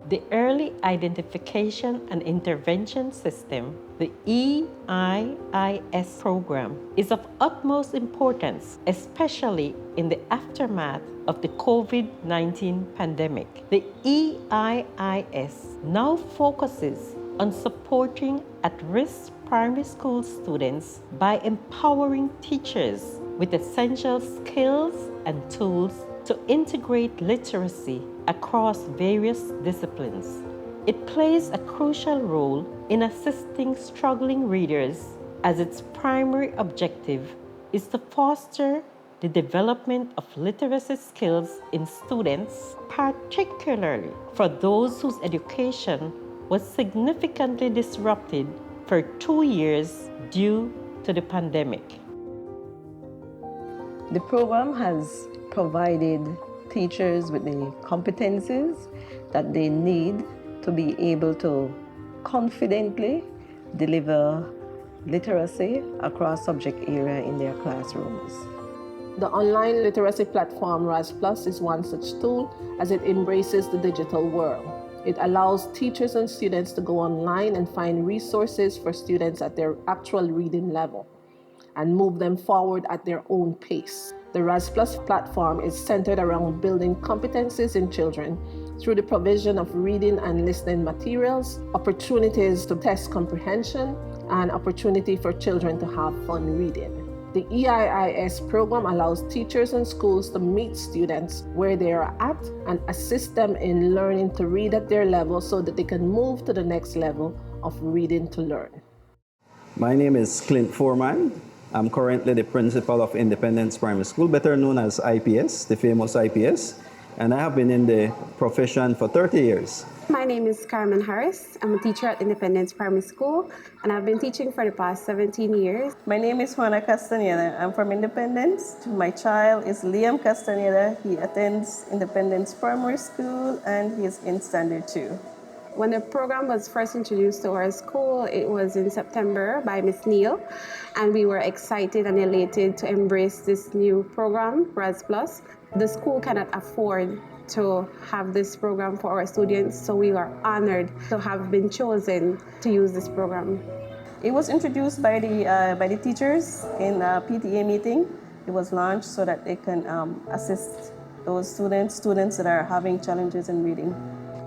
The Early Identification and Intervention System, the EIIS program, is of utmost importance, especially in the aftermath of the COVID-19 pandemic. The EIIS now focuses on supporting at-risk primary school students by empowering teachers with essential skills and tools to integrate literacy across various disciplines. It plays a crucial role in assisting struggling readers, as its primary objective is to foster the development of literacy skills in students, particularly for those whose education was significantly disrupted for 2 years due to the pandemic. The program has provided teachers with the competencies that they need to be able to confidently deliver literacy across subject area in their classrooms. The online literacy platform RAS Plus is one such tool, as it embraces the digital world. It allows teachers and students to go online and find resources for students at their actual reading level and move them forward at their own pace. The RAS Plus platform is centered around building competencies in children through the provision of reading and listening materials, opportunities to test comprehension, and opportunity for children to have fun reading. The EIIS program allows teachers and schools to meet students where they are at and assist them in learning to read at their level so that they can move to the next level of reading to learn. My name is Clint Foreman. I'm currently the principal of Independence Primary School, better known as IPS, the famous IPS, and I have been in the profession for 30 years. My name is Carmen Harris. I'm a teacher at Independence Primary School, and I've been teaching for the past 17 years. My name is Juana Castaneda. I'm from Independence. My child is Liam Castaneda. He attends Independence Primary School, and he is in Standard 2. When the program was first introduced to our school, it was in September by Ms. Neal, and we were excited and elated to embrace this new program, RAS Plus. The school cannot afford to have this program for our students, so we are honored to have been chosen to use this program. It was introduced by the teachers in a PTA meeting. It was launched so that they can assist those students that are having challenges in reading.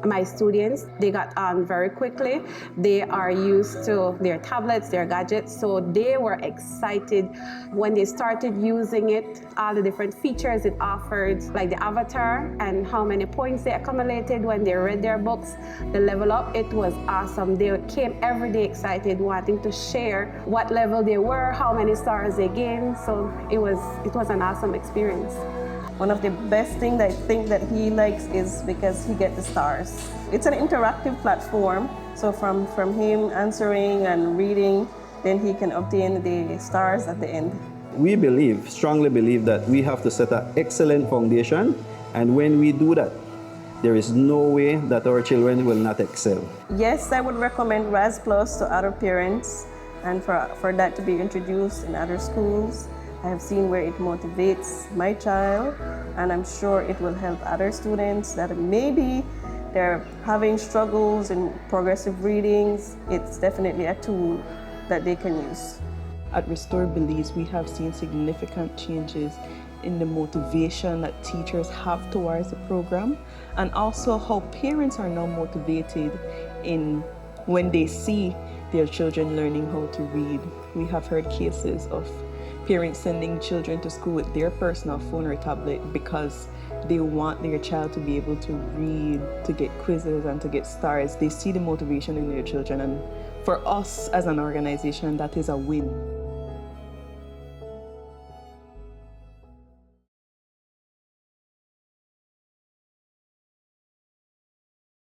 My students, they got on very quickly. They are used to their tablets, their gadgets, so they were excited when they started using it, all the different features it offered, like the avatar and how many points they accumulated when they read their books, the level up. It was awesome. They came every day excited, wanting to share what level they were, how many stars they gained, so it was an awesome experience. One of the best things I think that he likes is because he gets the stars. It's an interactive platform, so from him answering and reading, then he can obtain the stars at the end. We strongly believe that we have to set an excellent foundation, and when we do that, there is no way that our children will not excel. Yes, I would recommend RAS Plus to other parents and for that to be introduced in other schools. I have seen where it motivates my child, and I'm sure it will help other students that maybe they're having struggles in progressive readings. It's definitely a tool that they can use. At Restore Belize, we have seen significant changes in the motivation that teachers have towards the program, and also how parents are now motivated in when they see their children learning how to read. We have heard cases of parents sending children to school with their personal phone or tablet because they want their child to be able to read, to get quizzes and to get stars. They see the motivation in their children, and for us as an organization, that is a win.